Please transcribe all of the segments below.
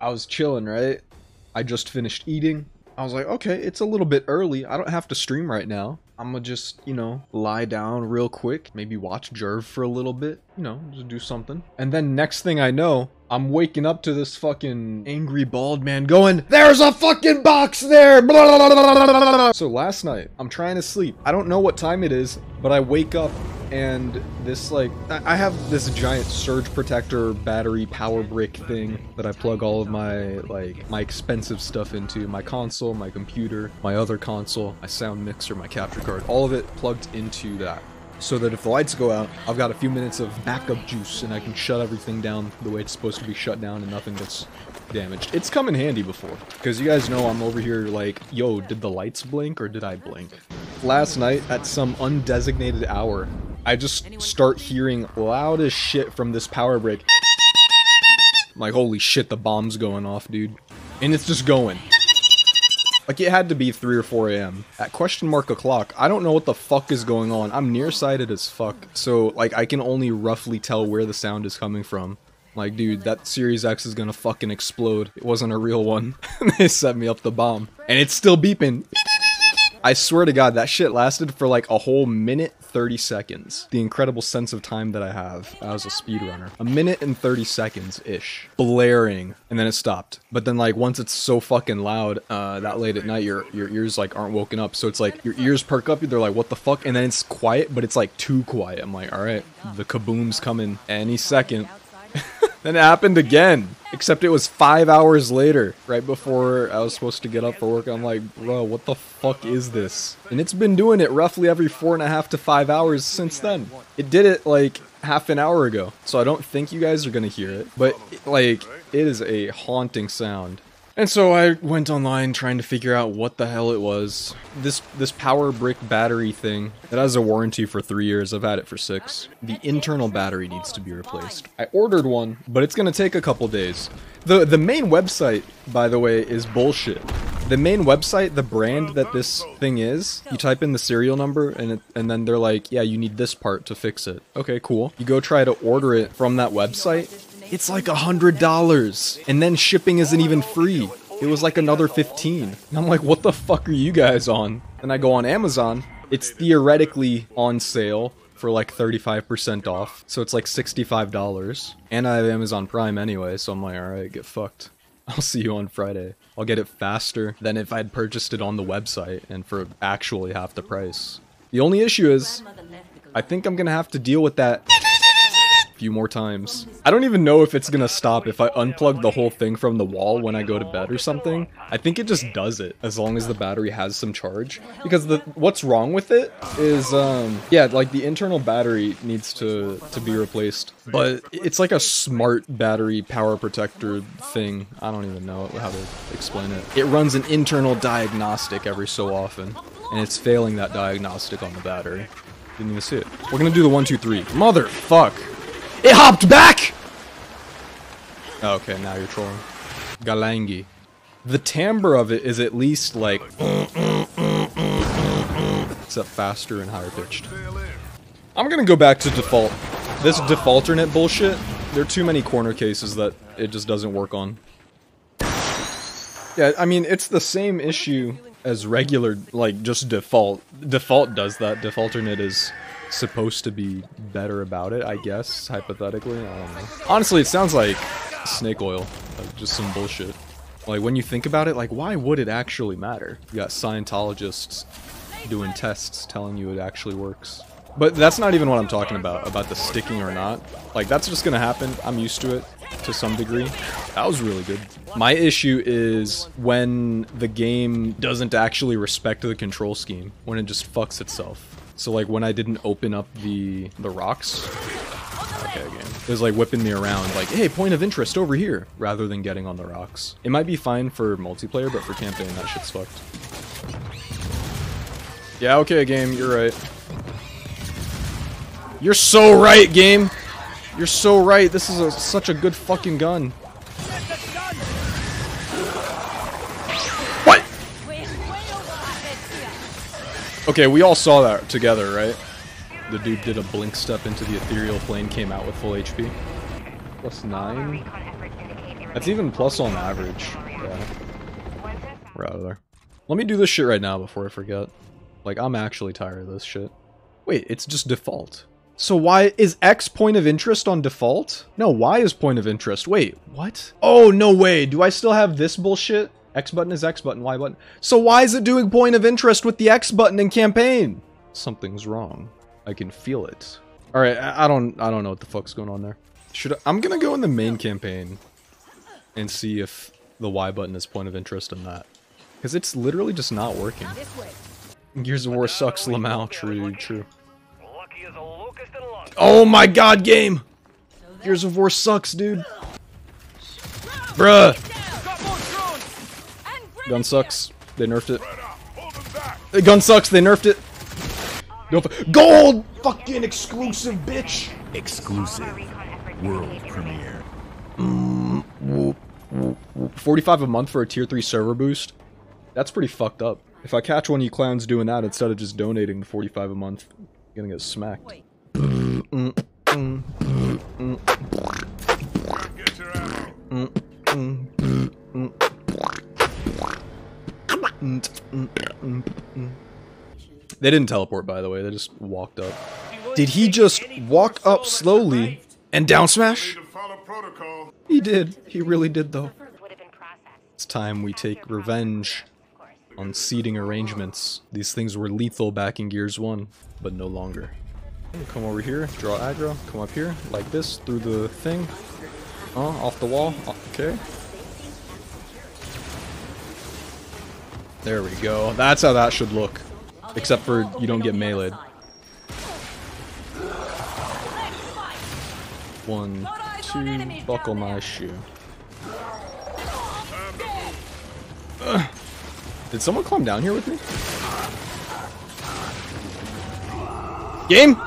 I was chilling, right? I just finished eating. I was like, okay, it's a little bit early. I don't have to stream right now. I'm gonna just, you know, lie down real quick. Maybe watch Jerv for a little bit. You know, just do something. And then next thing I know, I'm waking up to this fucking angry bald man going, "There's a fucking box there!" Blah, blah, blah, blah, blah, blah. So last night, I'm trying to sleep. I don't know what time it is, but I wake up and this, like, I have this giant surge protector battery power brick thing that I plug all of my, like, my expensive stuff into. My console, my computer, my other console, my sound mixer, my capture card, all of it plugged into that. So that if the lights go out, I've got a few minutes of backup juice and I can shut everything down the way it's supposed to be shut down and nothing gets damaged. It's come in handy before, because you guys know I'm over here like, yo, did the lights blink or did I blink? Last night, at some undesignated hour, I just start hearing loud as shit from this power brick. I'm like, holy shit, the bomb's going off, dude. And it's just going. Like, it had to be 3 or 4 a.m. At question mark o'clock, I don't know what the fuck is going on. I'm nearsighted as fuck. So, like, I can only roughly tell where the sound is coming from. Like, dude, that Series X is gonna fucking explode. It wasn't a real one. They set me up the bomb. And it's still beeping. I swear to God, that shit lasted for like a whole minute 30 seconds. The incredible sense of time that I have as a speedrunner. A minute and 30 seconds-ish. Blaring. And then it stopped. But then, like, once it's so fucking loud, that late at night, your ears, like, aren't woken up. So it's like, your ears perk up, they're like, what the fuck? And then it's quiet, but it's like too quiet. I'm like, alright, the kaboom's coming any second. Then it happened again, except it was 5 hours later, right before I was supposed to get up for work. I'm like, bro, what the fuck is this? And it's been doing it roughly every 4.5 to 5 hours since then. It did it like half an hour ago, so I don't think you guys are gonna hear it, but like, it is a haunting sound. And so I went online trying to figure out what the hell it was. This power brick battery thing, it has a warranty for 3 years. I've had it for 6. The internal battery needs to be replaced. I ordered one, but it's gonna take a couple days. The main website, by the way, is bullshit. The main website, the brand that this thing is, you type in the serial number and then they're like, yeah, you need this part to fix it. Okay, cool. You go try to order it from that website. It's like $100, and then shipping isn't even free. It was like another 15. And I'm like, what the fuck are you guys on? And I go on Amazon. It's theoretically on sale for like 35% off. So it's like $65. And I have Amazon Prime anyway, so I'm like, alright, get fucked. I'll see you on Friday. I'll get it faster than if I'd purchased it on the website and for actually half the price. The only issue is, I think I'm gonna have to deal with that few more times. I don't even know if it's gonna stop if I unplug the whole thing from the wall when I go to bed or something. I think it just does it as long as the battery has some charge, because what's wrong with it is yeah, like the internal battery needs to be replaced, but it's like a smart battery power protector thing. I don't even know how to explain it. It runs an internal diagnostic every so often, and it's failing that diagnostic on the battery. Didn't even see it. We're gonna do the 1, 2, 3. Motherfuck! It hopped back! Oh, okay, now you're trolling. Galangi. The timbre of it is at least like except faster and higher pitched. I'm gonna go back to default. This defaulternate bullshit, there are too many corner cases that it just doesn't work on. Yeah, I mean, it's the same issue as regular, like, just default. Default does that. Defaulternate is supposed to be better about it, I guess, hypothetically. I don't know. Honestly, it sounds like snake oil, like just some bullshit. Like, when you think about it, like, why would it actually matter? You got Scientologists doing tests telling you it actually works. But that's not even what I'm talking about the sticking or not. Like, that's just gonna happen. I'm used to it to some degree. That was really good. My issue is when the game doesn't actually respect the control scheme, when it just fucks itself. So like when I didn't open up the rocks, okay, again, it was like whipping me around like, hey, point of interest over here, rather than getting on the rocks. It might be fine for multiplayer, but for campaign, that shit's fucked. Yeah, okay, game, you're right. You're so right, game! You're so right, this is such a good fucking gun. What? Okay, we all saw that together, right? The dude did a blink step into the ethereal plane, came out with full HP. +9. That's even plus on average. Yeah. We're out of there. Let me do this shit right now before I forget. Like, I'm actually tired of this shit. Wait, it's just default. So why is X point of interest on default? No, Y is point of interest. Wait, what? Oh, no way. Do I still have this bullshit? X button is X button, Y button. So why is it doing point of interest with the X button in campaign? Something's wrong. I can feel it. All right, I don't know what the fuck's going on there. I'm gonna go in the main campaign and see if the Y button is point of interest in that. Because it's literally just not working. Gears of War sucks, Lamau. True. Oh my god, game! Gears of War sucks, dude. Bruh! Gun sucks. They nerfed it. The gun sucks. They nerfed it. Gold! Fucking exclusive, bitch! Exclusive. World premiere. 45 a month for a tier 3 server boost? That's pretty fucked up. If I catch one of you clowns doing that instead of just donating the 45 a month, I'm gonna get smacked. They didn't teleport, by the way, they just walked up. Did he just walk up slowly and down smash? He did. He really did, though. It's time we take revenge on seating arrangements. These things were lethal back in Gears 1, but no longer. Come over here, draw aggro, come up here, like this, through the thing. Off the wall, okay. There we go. That's how that should look. Except for you don't get meleeed. 1, 2, buckle my shoe. Did someone climb down here with me? Game?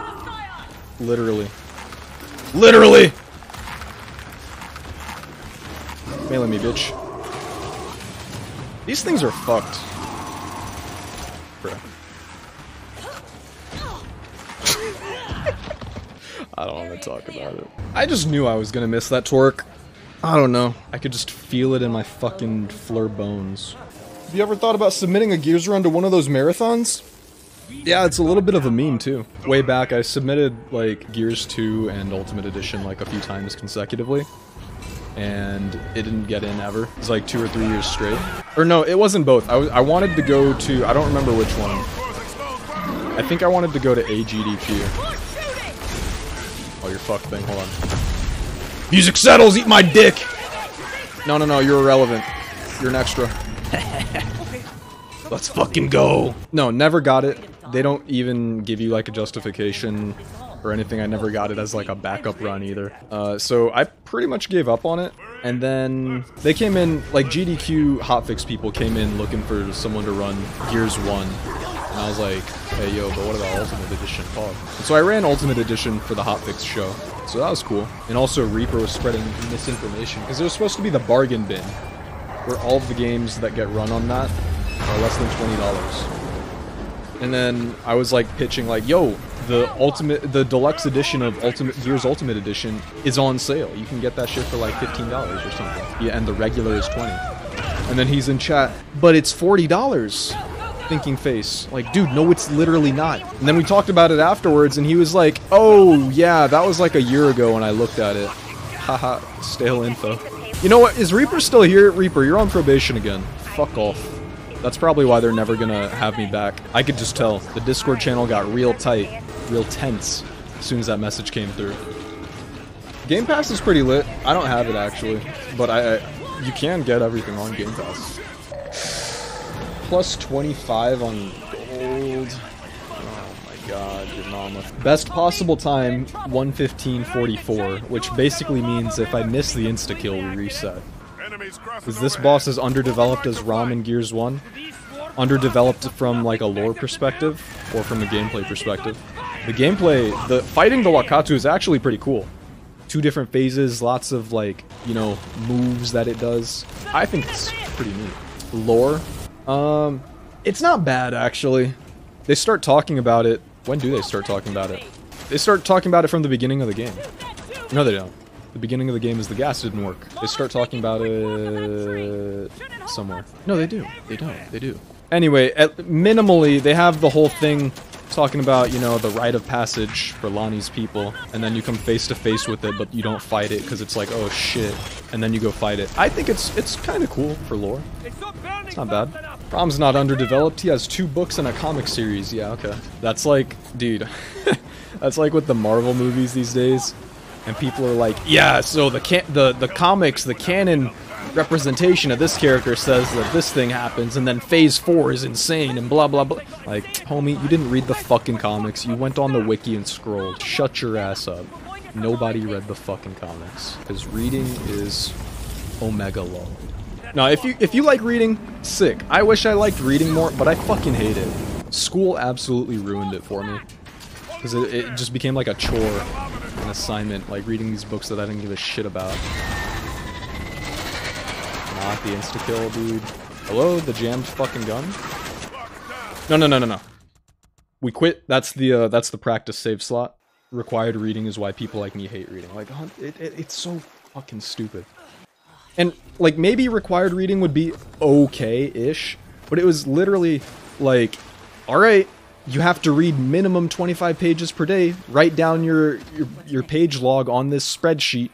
Literally. Literally! Melee me, bitch. These things are fucked. Bruh. I don't want to talk about it. I just knew I was gonna miss that torque. I don't know. I could just feel it in my fucking fleur bones. Have you ever thought about submitting a Gears run to one of those marathons? Yeah, it's a little bit of a meme too. Way back, I submitted like Gears 2 and Ultimate Edition like a few times consecutively. And it didn't get in ever. It was like 2 or 3 years straight. Or no, it wasn't both. I wanted to go to, I don't remember which one. I think I wanted to go to AGDQ. Oh, you're fucked thing, hold on. Music settles, eat my dick! No, you're irrelevant. You're an extra. Let's fucking go! No, never got it. They don't even give you like a justification or anything. I never got it as like a backup run either. So I pretty much gave up on it. And then they came in, like GDQ hotfix people came in looking for someone to run Gears 1. And I was like, hey yo, but what about Ultimate Edition? And so I ran Ultimate Edition for the hotfix show. So that was cool. And also Reaper was spreading misinformation because it was supposed to be the bargain bin where all of the games that get run on that are less than $20. And then I was like pitching like, yo, the deluxe edition of Gears Ultimate Edition is on sale. You can get that shit for like $15 or something. Yeah, and the regular is $20. And then he's in chat, but it's $40. Thinking face. Like, dude, no, it's literally not. And then we talked about it afterwards, and he was like, oh, yeah, that was like a year ago when I looked at it. Haha, stale info. You know what? Is Reaper still here? Reaper, you're on probation again. Fuck off. That's probably why they're never gonna have me back. I could just tell. The Discord channel got real tight, real tense, as soon as that message came through. Game Pass is pretty lit. I don't have it, actually. But you can get everything on Game Pass. Plus 25 on gold. Oh my god, your mama. Best possible time, 1:15:44, which basically means if I miss the insta-kill, we reset. Is this boss as underdeveloped as ROM in Gears 1? Underdeveloped from like a lore perspective, or from a gameplay perspective? The gameplay, fighting the Wakatu is actually pretty cool. 2 different phases, lots of like, you know, moves that it does. I think it's pretty neat. Lore? It's not bad, actually. They start talking about it. When do they start talking about it? They start talking about it from the beginning of the game. No, they don't. The beginning of the game is the gas didn't work. They start talking about it somewhere. No, they do. They don't. They do. Anyway, minimally, they have the whole thing talking about, you know, the rite of passage for Lonnie's people, and then you come face to face with it, but you don't fight it because it's like, oh shit, and then you go fight it. I think it's kind of cool for lore. It's not bad. Rom's not underdeveloped. He has 2 books and a comic series. Yeah, okay. That's like, dude, that's like with the Marvel movies these days, and people are like, yeah, so the comics, the canon representation of this character says that this thing happens, and then phase 4 is insane and blah blah blah. Like, homie, you didn't read the fucking comics. You went on the wiki and scrolled. Shut your ass up. Nobody read the fucking comics, because reading is omega law. Now, if you like reading, sick. I wish I liked reading more, but I fucking hate it. School absolutely ruined it for me, because it just became like a chore, an assignment, like reading these books that I didn't give a shit about. Not the insta-kill, dude. Hello? The jammed fucking gun? No. We quit. That's the practice save slot. Required reading is why people like me hate reading. Like, it's so fucking stupid. And, like, maybe required reading would be okay-ish, but it was literally, like, alright, you have to read minimum 25 pages per day. Write down your page log on this spreadsheet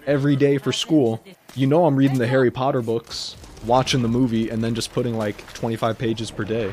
every day for school. You know I'm reading the Harry Potter books, watching the movie, and then just putting like 25 pages per day.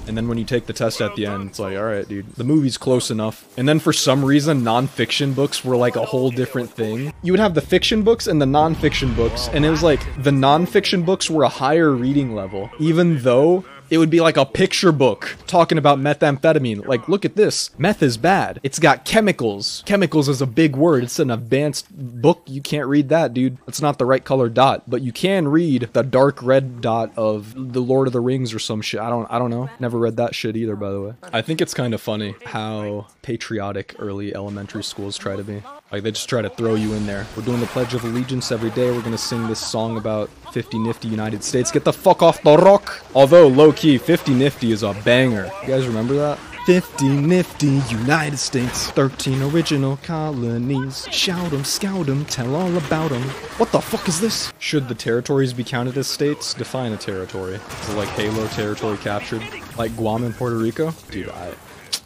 And then when you take the test at the end, it's like, alright dude, the movie's close enough. And then for some reason, non-fiction books were like a whole different thing. You would have the fiction books and the non-fiction books, and it was like, the non-fiction books were a higher reading level, even though it would be like a picture book talking about methamphetamine. Like, look at this. Meth is bad. It's got chemicals. Chemicals is a big word. It's an advanced book. You can't read that, dude. It's not the right color dot. But you can read the dark red dot of The Lord of the Rings or some shit. I don't know. Never read that shit either, by the way. I think it's kind of funny how patriotic early elementary schools try to be. Like, they just try to throw you in there. We're doing the Pledge of Allegiance every day. We're gonna sing this song about 50 nifty United States. Get the fuck off the rock! Although, low-key, 50 nifty is a banger. You guys remember that? 50 nifty United States, 13 original colonies. Shout 'em, scout 'em, tell all about 'em. What the fuck is this? Should the territories be counted as states? Define a territory. Is it like Halo territory captured? Like Guam and Puerto Rico? Dude,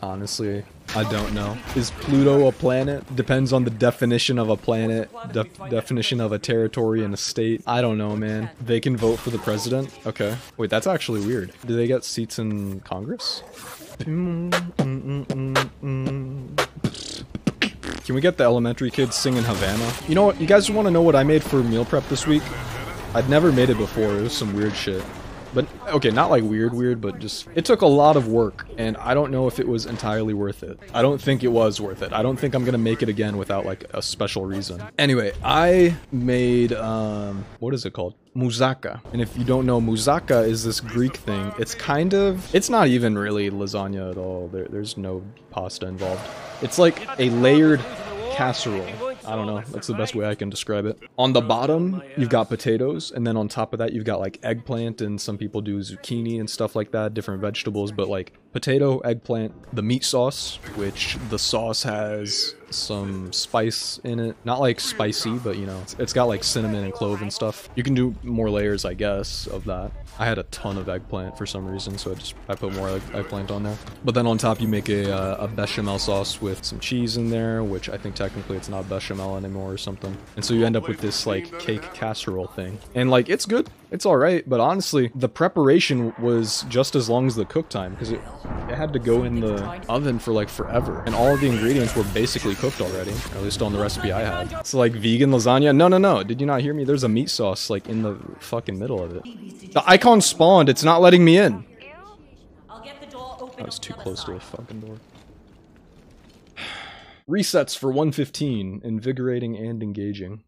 honestly, I don't know. Is Pluto a planet? Depends on the definition of a planet, definition of a territory and a state. I don't know, man. They can vote for the president? Okay. Wait, that's actually weird. Do they get seats in Congress? Can we get the elementary kids singing Havana? You know what? You guys want to know what I made for meal prep this week? I'd never made it before. It was some weird shit. But, okay, not like weird, but just... It took a lot of work, and I don't know if it was entirely worth it. I don't think it was worth it. I don't think I'm gonna make it again without, like, a special reason. Anyway, I made, what is it called? Moussaka. And if you don't know, moussaka is this Greek thing. It's kind of... It's not even really lasagna at all. There's no pasta involved. It's like a layered casserole. I don't know, that's the best way I can describe it. On the bottom, you've got potatoes, and then on top of that, you've got like eggplant, and some people do zucchini and stuff like that, different vegetables, but like potato, eggplant, the meat sauce, which the sauce has some spice in it. Not like spicy, but you know, it's got like cinnamon and clove and stuff. You can do more layers, I guess, of that. I had a ton of eggplant for some reason, so I put more eggplant on there. But then on top you make a bechamel sauce with some cheese in there, which I think technically it's not bechamel anymore or something. And so you end up with this like cake casserole thing. And like, it's good. It's alright, but honestly, the preparation was just as long as the cook time, because it had to go in the oven for like forever. And all of the ingredients were basically cooked already, or at least on the recipe I had. So like vegan lasagna? No. Did you not hear me? There's a meat sauce like in the fucking middle of it. The icon spawned. It's not letting me in. I was too close to the fucking door. Resets for 115. Invigorating and engaging.